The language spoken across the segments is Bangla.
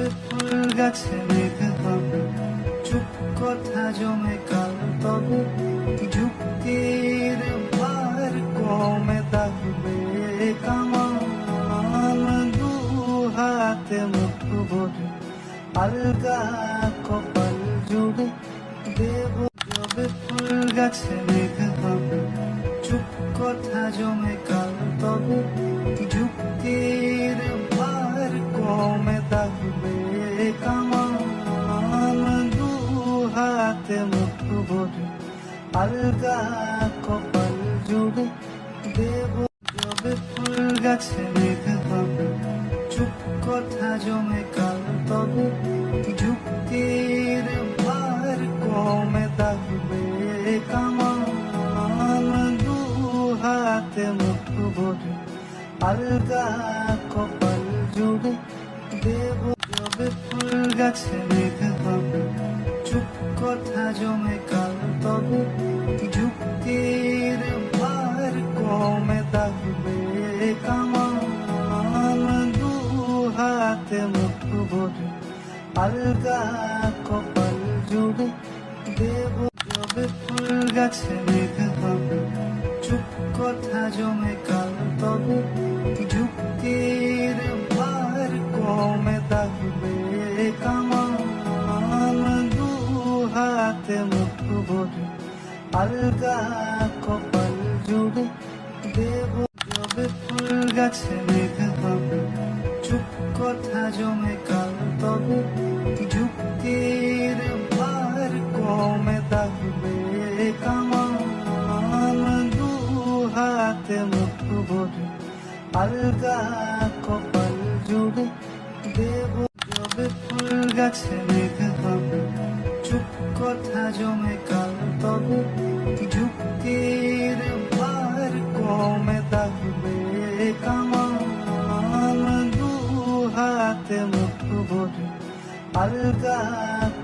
যবে ফুল গাছে মেঘ হবে, চুপ কথা জমে কাল তবে যুক্তির ভার কমে থাকবে কামান দু হাতে মুঠো ভরে আলগা কপাল জুড়ে দেব। যবে ফুল গাছে মেঘ হবে, চুপ কথা জমে কাল তবে যুক্তির ভার কমে থাকবে কামান দু হাতে মুঠো ভরে আলগা কপাল জুড়ে দেব। যবে ফুল গাছে মেঘ হবে, চুপ কথা জমে কাল তবে যুক্তির ভার কমে থাকবে কামান দু হাতে মুঠো ভরে আলগা কপাল জুড়ে দেব। যবে ফুল গাছে মেঘ হবে, চুপ কথা জমে কাল তবে যুক্তির ভার কমে থাকবে কামান দু হাতে মুঠো ভরে আলগা কপাল জুড়ে দেব। যবে ফুল গাছে মেঘ হবে, চুপ কথা জমে কাল তবে যুক্তির ভার কমে থাকবে কামান দু হাতে মুঠো ভরে আলগা কপাল জুড়ে দেব। যবে ফুল গাছে মেঘ হবে, চুপ কথা জমে কাল তবে যুক্তির ভার কমে থাকবে কামান দু হাতে মুঠো ভরে আলগা কপাল জুড়ে দেব। যবে ফুল গাছে মেঘ হবে, চুপ কথা জমে কাল তবে যুক্তির ভার কমে থাকবে কামান দু হাতে মুঠো ভরে আলগা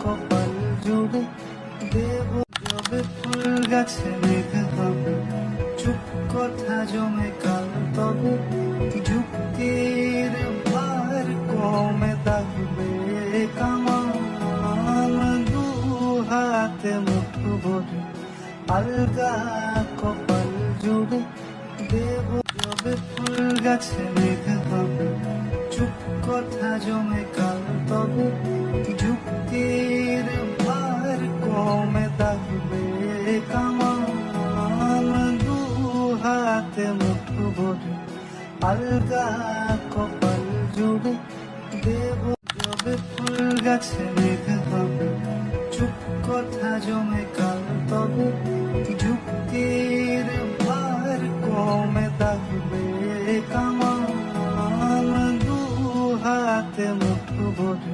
কপাল জুড়ে দেব। যবে ফুল গাছে মেঘ হবে, চুপ কথা জমে কাল তবে যুক্তির ভার কমে থাকবে কামান দু হাতে মুঠো ভরে আলগা কপাল জুড়ে দেব। যবে ফুল গাছে মেঘ হবে, চুপ কথা জমে কাল তবে যুক্তির ভার কমে থাকবে কামান দু হাতে মুঠো ভরে আলগা কপাল জুড়ে দেব। যবে ফুল গাছে মেঘ হবে, চুপ কথা জমে কাল তবে যুক্তির ভার কমে থাকবে কামান দু হাতে মুঠো ভরে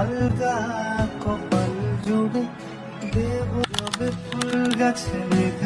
আলগা কপাল জুড়ে দেব। যবে ফুল গাছে মেঘ